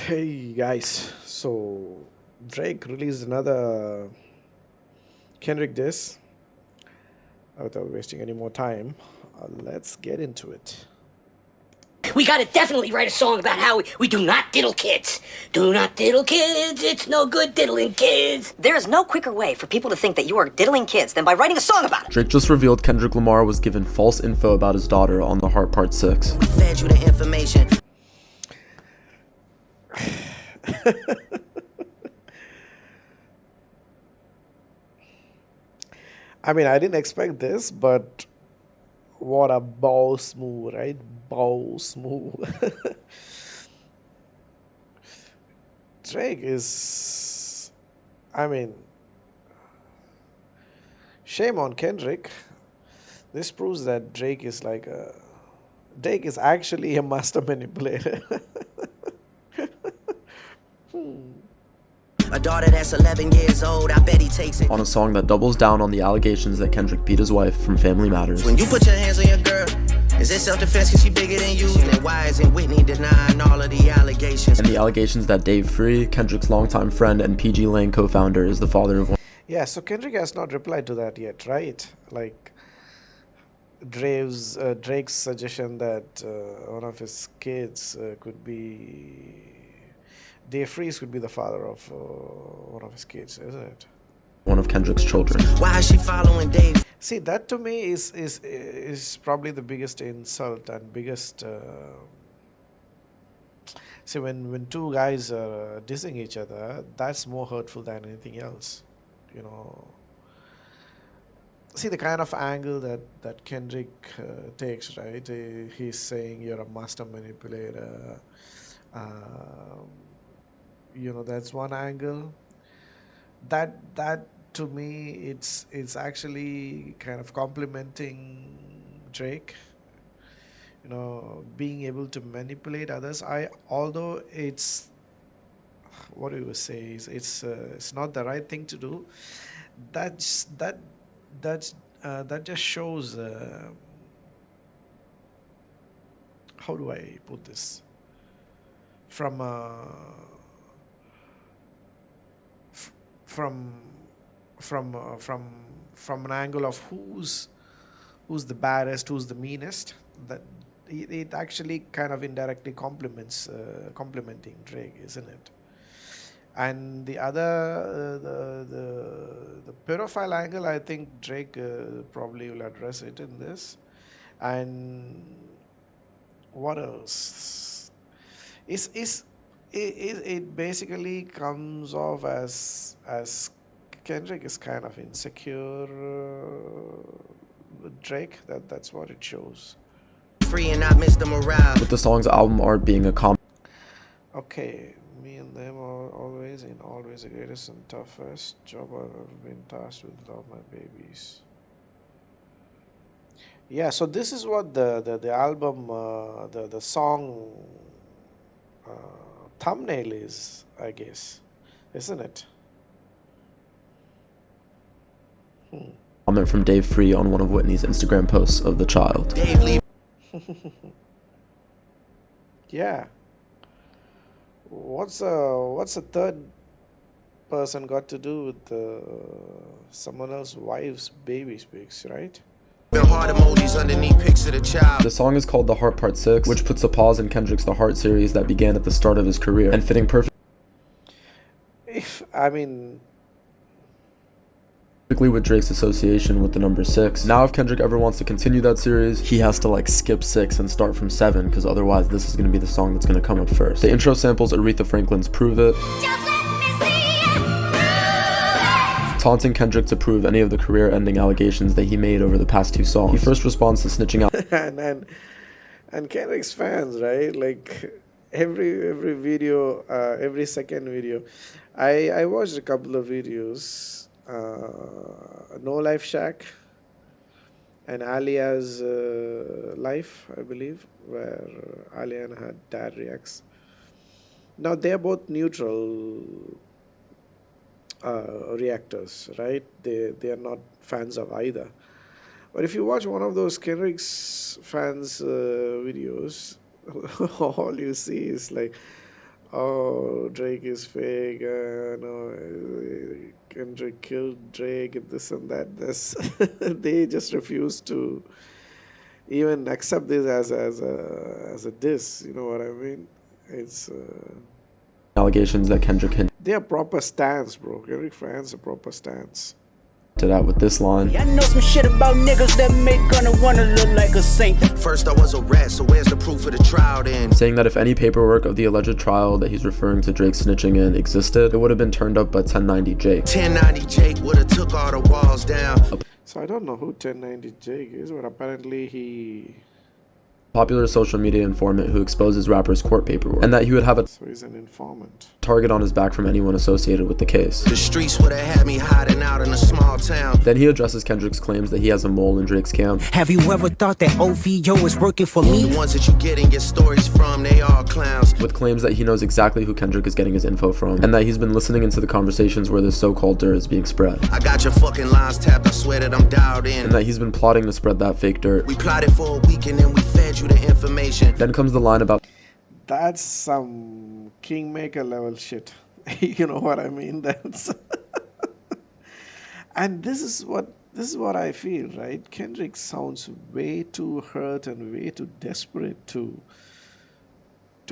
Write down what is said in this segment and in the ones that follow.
Hey guys, so Drake released another Kendrick diss. Without wasting any more time, let's get into it. We gotta definitely write a song about how we do not diddle kids. Do not diddle kids, it's no good diddling kids. There is no quicker way for people to think that you are diddling kids than by writing a song about it. Drake just revealed Kendrick Lamar was given false info about his daughter on The Heart Part 6. We fed you the information. I mean, I didn't expect this, but what a boss move, right? Boss move. Drake is, I mean, shame on Kendrick. This proves that Drake is actually a master manipulator. A daughter that's 11 years old, I bet he takes it. On a song that doubles down on the allegations that Kendrick beat his wife from Family Matters. When you put your hands on your girl, is it self-defense cause she bigger than you? And why isn't Whitney denying all of the allegations? And the allegations that Dave Free, Kendrick's longtime friend and PG Lane co-founder, is the father of one. Yeah, so Kendrick has not replied to that yet, right? Like Drake's suggestion that one of his kids could be Dave Freeze could be the father of one of his kids, isn't it? One of Kendrick's children. Why is she following Dave? See, that to me is probably the biggest insult and biggest. See, when two guys are dissing each other, that's more hurtful than anything else, you know. See the kind of angle that Kendrick takes, right? He's saying you're a master manipulator. Um, that's one angle. That to me, it's actually kind of complimenting Drake. Being able to manipulate others. Although it's what do you say? It's not the right thing to do. That's that that just shows. How do I put this? From f- from from an angle of who's the baddest, who's the meanest. That it actually kind of indirectly complimenting Drake, isn't it? And the other, the pedophile angle, I think Drake probably will address it in this. And what else? Is it basically comes off as Kendrick is kind of insecure with Drake. That's what it shows. Free and not Mr. Morale. With the song's album art being a comment Okay, me and them are always the greatest and toughest job I've ever been tasked with. Love my babies. Yeah, so this is what the album, the song uh, thumbnail is, I guess, isn't it? from Dave Free on one of Whitney's Instagram posts of the child. Dave Lee. Yeah. What's a third person got to do with someone else's wife's baby pics, right? Heart emojis underneath pics of the child. The song is called The Heart Part 6, which puts a pause in Kendrick's The Heart series that began at the start of his career, and fitting perfectly with Drake's association with the number 6. Now if Kendrick ever wants to continue that series, he has to skip 6 and start from 7, because otherwise this is going to be the song that's going to come up first. The intro samples Aretha Franklin's Prove It, taunting Kendrick to prove any of the career-ending allegations that he made over the past 2 songs. He first responds to snitching out and Kendrick's fans, right? Like every video, every second video. I watched a couple of videos. No Life Shack and Alia's life, I believe, where Alia and her dad reacts. Now they're both neutral reactors, right? They are not fans of either. But if you watch one of those Kendrick's fans videos, all you see is like oh, Drake is fake. No, Kendrick killed Drake, and this and that. This they just refuse to even accept this as a diss. You know what I mean? It's allegations that Kendrick hinted they are proper stance, bro. Kendrick fans are proper stance. at with this line. I know some shit about niggas that make gonna wanna look like a saint. First I was a rat, so where's the proof of the trial then? Saying that if any paperwork of the alleged trial that he's referring to Drake snitching in existed, it would have been turned up by 1090 Jake. 1090 Jake would've took all the walls down. So I don't know who 1090 Jake is, but apparently he. Popular social media informant who exposes rappers' court paperwork, and that he would have a So he's an informant. target on his back from anyone associated with the case. The streets would've had me hiding out in a small town. Then he addresses Kendrick's claims that he has a mole in Drake's camp, Have you ever thought that OVO is working for me? The ones that you getting your stories from, they all clowns. with claims that he knows exactly who Kendrick is getting his info from, and that he's been listening into the conversations where this so-called dirt is being spread, I got your fucking lines tapped, I swear that I'm dialed in. and that he's been plotting to spread that fake dirt. We plotted for a week and then we fed you the information. Then comes the line about That's some kingmaker level shit. You know what I mean? That's and this is what I feel, right? Kendrick sounds way too hurt and way too desperate to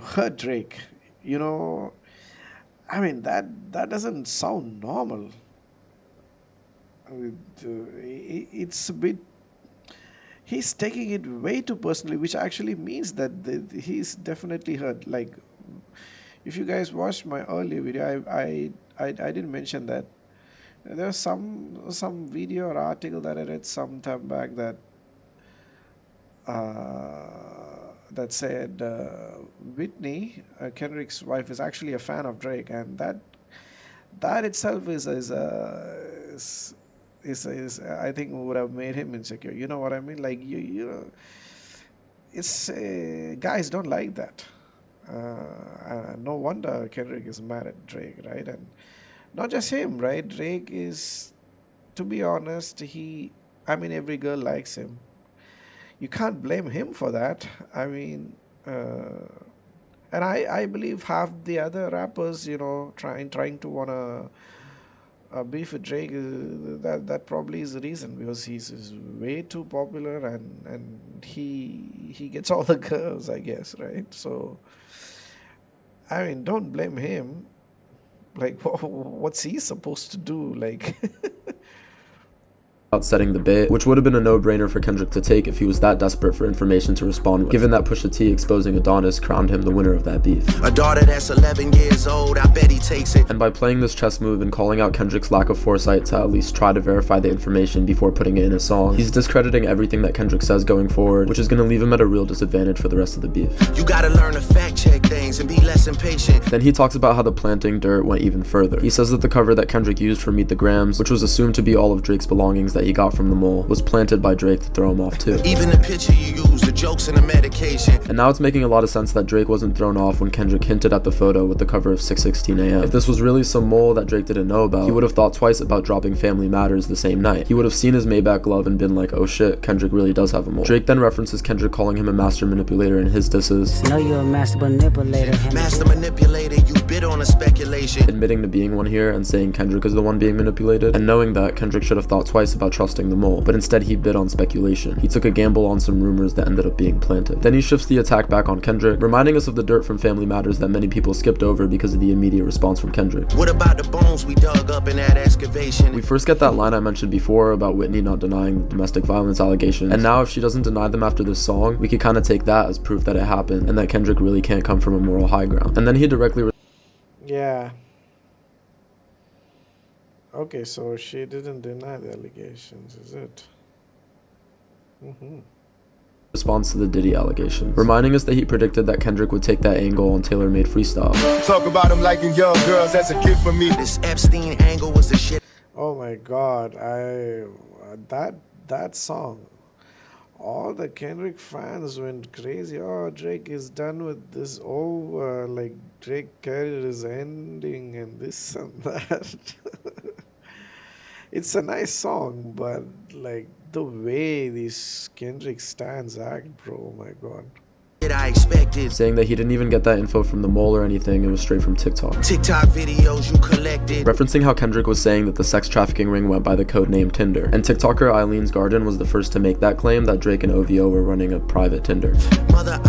hurt Drake. You know, I mean that doesn't sound normal. I mean, it's a bit. He's taking it way too personally, which actually means that he's definitely hurt. Like, if you guys watched my earlier video, I did mention that there was some video or article that I read some time back that that said Whitney, Kendrick's wife, is actually a fan of Drake, and that itself is I think would have made him insecure. You know what I mean? Like you know, it's guys don't like that. And no wonder Kendrick is mad at Drake, right? And not just him, right? Drake is, to be honest, I mean, every girl likes him. You can't blame him for that. I mean, and I believe half the other rappers, you know, trying to wanna beef with Drake, that probably is the reason, because he's way too popular, and he gets all the girls, I guess, right? So I mean, don't blame him. Like, what's he supposed to do? Like, setting the bait, which would have been a no-brainer for Kendrick to take if he was that desperate for information to respond with, given that Pusha T exposing Adonis crowned him the winner of that beef. A daughter that's 11 years old, I bet he takes it. And by playing this chess move and calling out Kendrick's lack of foresight to at least try to verify the information before putting it in a song, he's discrediting everything that Kendrick says going forward, which is going to leave him at a real disadvantage for the rest of the beef. You gotta learn to fact check things and be less impatient. Then he talks about how the planting dirt went even further. He says that the cover that Kendrick used for Meet the Grams, which was assumed to be all of Drake's belongings that he got from the mole, was planted by Drake to throw him off too. Even the picture you use, the jokes and the medication. And now it's making a lot of sense that Drake wasn't thrown off when Kendrick hinted at the photo with the cover of 6:16 AM. If this was really some mole that Drake didn't know about, he would have thought twice about dropping Family Matters the same night. He would have seen his Maybach glove and been like, oh shit, Kendrick really does have a mole. Drake then references Kendrick calling him a master manipulator in his disses, Know you're a master manipulator. Master manipulator, you bid on a speculation. admitting to being one here and saying Kendrick is the one being manipulated, and knowing that Kendrick should have thought twice about trusting the mole, but instead he bid on speculation. He took a gamble on some rumors that ended up being planted. Then he shifts the attack back on Kendrick, reminding us of the dirt from Family Matters that many people skipped over because of the immediate response from Kendrick. What about the bones we dug up in that excavation? We first get that line I mentioned before about Whitney not denying the domestic violence allegations, and now if she doesn't deny them after this song, we could kind of take that as proof that it happened and that Kendrick really can't come from a moral high ground. And then he directly yeah. Okay, so she didn't deny the allegations, is it? responds to the Diddy allegations, reminding us that he predicted that Kendrick would take that angle on tailor-made freestyle. Talk about him liking young girls, that's a gift for me. This Epstein angle was the shit. Oh my God, that song, all the Kendrick fans went crazy. Oh, Drake is done with this over. Like, Drake carried his ending and this and that. It's a nice song, but like the way these Kendrick stans act, bro, oh my God. I expect rejected. saying that he didn't even get that info from the mole or anything, it was straight from TikTok. TikTok videos you collected. Referencing how Kendrick was saying that the sex trafficking ring went by the code name Tinder. And TikToker Eileen's Garden was the first to make that claim that Drake and OVO were running a private Tinder. Mother,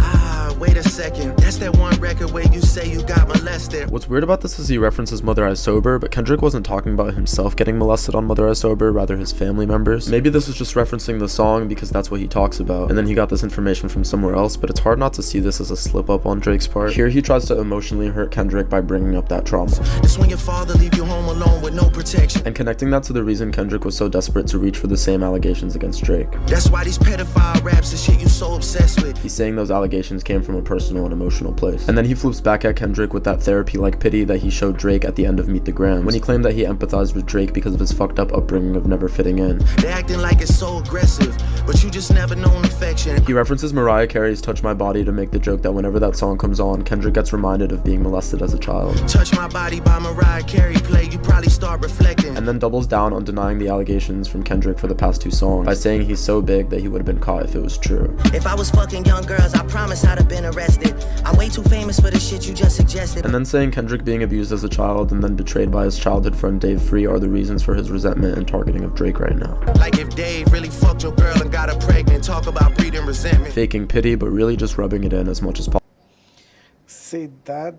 wait a second. That's that one record where you say you got molested. What's weird about this is he references Mother I Sober, but Kendrick wasn't talking about himself getting molested on Mother I Sober, rather his family members. Maybe this is just referencing the song because that's what he talks about, and then he got this information from somewhere else, but it's hard not to see this as a slip up on Drake's part. Here he tries to emotionally hurt Kendrick by bringing up that trauma. That's when your father leave you home alone with no protection. And connecting that to the reason Kendrick was so desperate to reach for the same allegations against Drake. That's why these pedophile raps and shit you so obsessed with. He's saying those allegations came from a personal and emotional place. And then he flips back at Kendrick with that therapy-like pity that he showed Drake at the end of Meet the Grams, when he claimed that he empathized with Drake because of his fucked up upbringing of never fitting in. They acting like it's so aggressive, but you just never known affection. He references Mariah Carey's Touch My Body to make the joke that whenever that song comes on, Kendrick gets reminded of being molested as a child. Touch My Body by Mariah Carey play, you probably start reflecting. And then doubles down on denying the allegations from Kendrick for the past two songs by saying he's so big that he would have been caught if it was true. If I was fucking young girls, I promise I'd have been arrested. I'm way too famous for the shit you just suggested. And then saying Kendrick being abused as a child and then betrayed by his childhood friend Dave Free are the reasons for his resentment and targeting of Drake right now. Like if Dave really fucked your girl and got her pregnant, talk about breeding resentment. Faking pity, but really just rubbing it in as much as See that?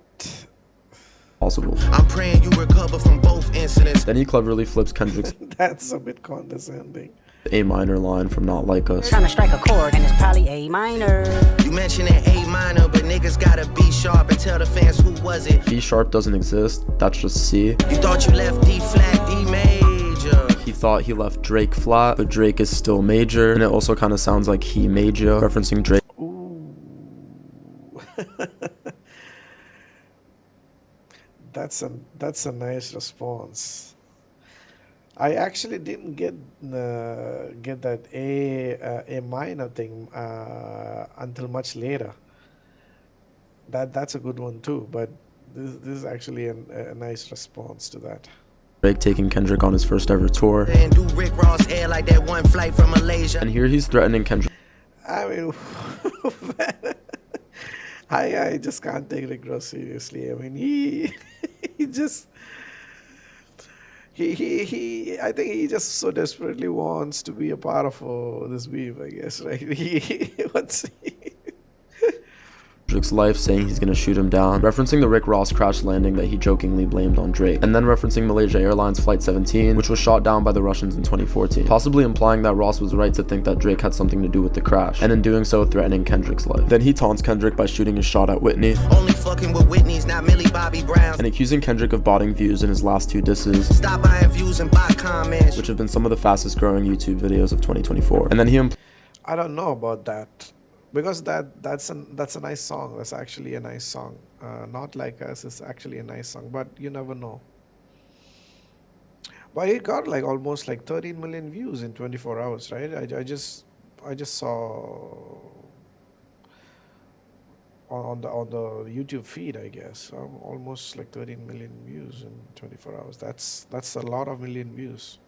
possible. I'm praying you recover from both incidents. Then he cleverly flips Kendrick's That's a bit condescending. A minor line from Not Like Us. Trying to strike a chord and it's probably A minor. You mentioned an A minor, but niggas gotta be sharp and tell the fans who was it. B sharp doesn't exist, that's just C. You thought you left D flat, D major. He thought he left Drake flat, but Drake is still major, and it also kind of sounds like he major, referencing Drake. Ooh. That's a nice response. I actually didn't get that A minor thing until much later. That's a good one too. But this is actually a nice response to that. Drake taking Kendrick on his first ever tour, And do Rick Ross hair like that one flight from Malaysia. and here he's threatening Kendrick. I mean, I just can't take Rick Ross seriously. I mean, he just. I think he just so desperately wants to be a part of this beef, I guess, right? Kendrick's life, saying he's gonna shoot him down, referencing the Rick Ross crash landing that he jokingly blamed on Drake, and then referencing Malaysia Airlines Flight 17, which was shot down by the Russians in 2014, possibly implying that Ross was right to think that Drake had something to do with the crash, and in doing so threatening Kendrick's life. Then he taunts Kendrick by shooting his shot at Whitney, Only fucking with Whitney's, not Millie Bobby Brown. and accusing Kendrick of botting views in his last two disses, Stop buying views and buy comments. which have been some of the fastest growing YouTube videos of 2024. And then he I don't know about that. Because that's a nice song. That's actually a nice song. Not Like Us is actually a nice song, but you never know. But it got like almost like 13 million views in 24 hours, right? I just saw on the YouTube feed, I guess, almost like 13 million views in 24 hours. That's a lot of million views.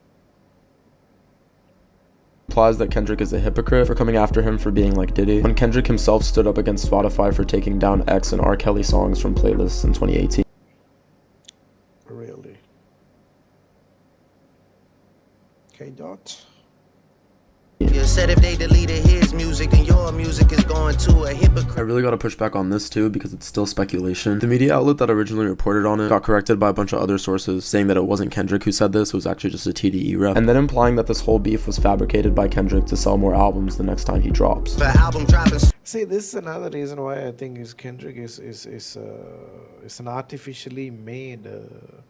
implies that Kendrick is a hypocrite for coming after him for being like Diddy, when Kendrick himself stood up against Spotify for taking down X and R. Kelly songs from playlists in 2018. Really. Okay, Dot. You said if they deleted his music, then your music is going to a I hypocrite. really gotta push back on this too because it's still speculation. The media outlet that originally reported on it got corrected by a bunch of other sources saying that it wasn't Kendrick who said this, it was actually just a TDE rep, and then implying that this whole beef was fabricated by Kendrick to sell more albums the next time he drops. The album dropping. See, this is another reason why I think Kendrick is an artificially made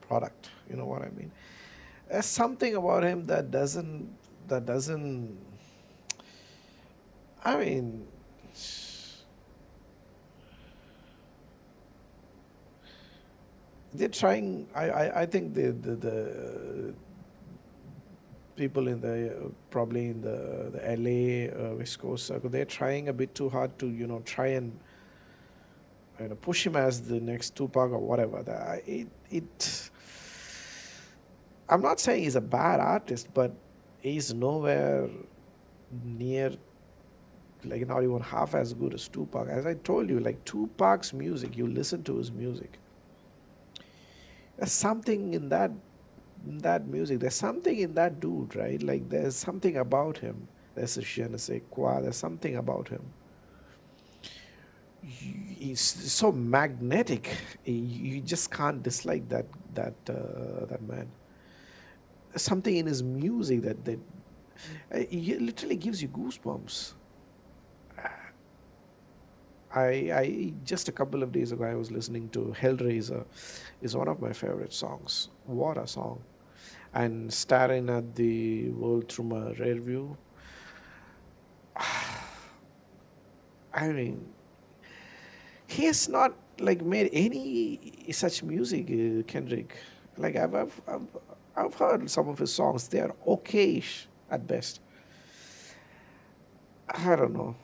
product. You know what I mean? There's something about him that doesn't. I mean, they're trying. I think the people in the probably in the LA West Coast circle, they're trying a bit too hard to try and push him as the next Tupac or whatever. I'm not saying he's a bad artist, but he's nowhere near like not even half as good as Tupac. As I told you, like Tupac's music, you listen to his music. There's something in that music. There's something in that dude, right? Like there's something about him. There's a je ne sais quoi. There's something about him. He's so magnetic. You just can't dislike that man. There's something in his music that it literally gives you goosebumps. I just a couple of days ago I was listening to Hellraiser. Is one of my favorite songs. What a song! And staring at the world through my rear view. I mean, he has not like made any such music, Kendrick. Like I've heard some of his songs. They are okayish at best. I don't know.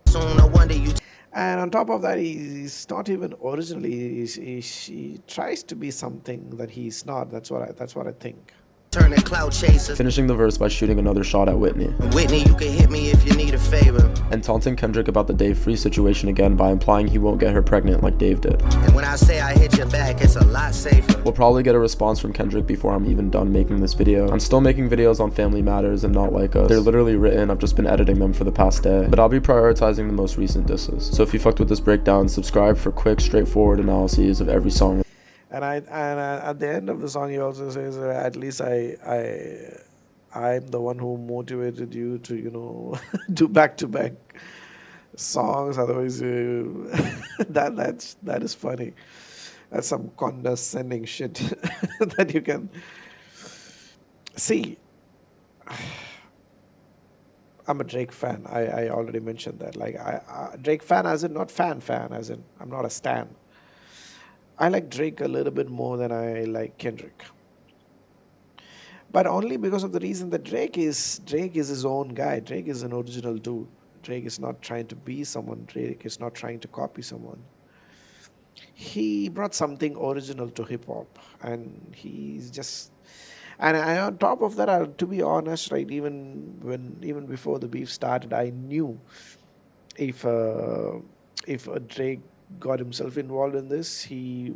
Soon, no wonder you And on top of that, he's not even originally. He tries to be something that he's not. That's what I think. turn a cloud chaser. finishing the verse by shooting another shot at Whitney, Whitney, you can hit me if you need a favor. and taunting Kendrick about the Dave Free situation again by implying he won't get her pregnant like Dave did. And when I say I hit your back, it's a lot safer. We'll probably get a response from Kendrick before I'm even done making this video. I'm still making videos on Family Matters and Not Like Us. They're literally written, I've just been editing them for the past day. But I'll be prioritizing the most recent disses. So if you fucked with this breakdown, subscribe for quick, straightforward analyses of every song. And at the end of the song, he also says, "At least I'm the one who motivated you to, do back-to-back songs. Otherwise, that is funny. That's some condescending shit that you can see." I'm a Drake fan. I already mentioned that. Like Drake fan, as in not fan, as in I'm not a stan. I like Drake a little bit more than I like Kendrick, but only because of the reason that Drake is his own guy. Drake is an original dude. Drake is not trying to be someone. Drake is not trying to copy someone. He brought something original to hip hop, and he's just. And on top of that, to be honest, right, even before the beef started, I knew if Drake got himself involved in this, he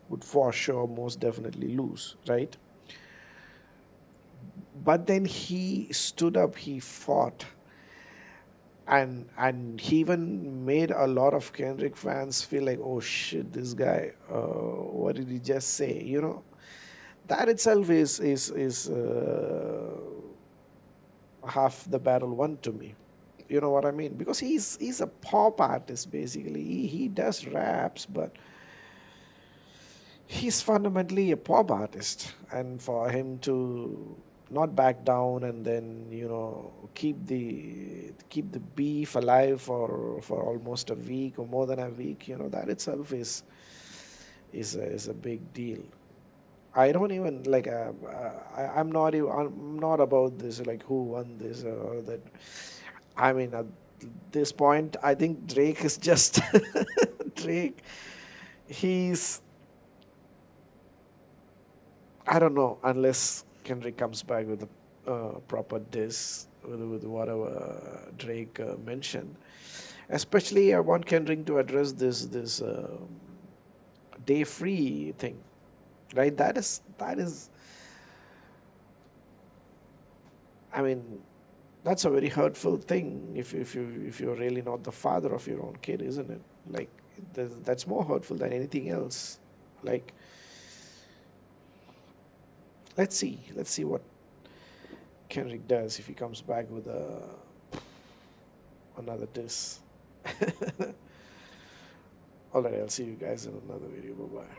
would for sure, most definitely lose, right? But then he stood up, he fought, and he even made a lot of Kendrick fans feel like, oh shit, this guy, what did he just say? That itself is half the battle won to me. You know what I mean? Because he's a pop artist basically. He does raps, but he's fundamentally a pop artist, and for him to not back down and then keep the beef alive for almost a week or more than a week, that itself is a big deal. I don't even like. I'm not about this like who won this or that. I mean, at this point, I think Drake is just Drake. He's I don't know unless Kendrick comes back with a proper diss with whatever Drake mentioned. Especially, I want Kendrick to address this day free thing, right? That is. I mean, that's a very hurtful thing if you're really not the father of your own kid, isn't it? Like that's more hurtful than anything else. Like let's see what Kendrick does if he comes back with another diss. Alright, I'll see you guys in another video. Bye bye.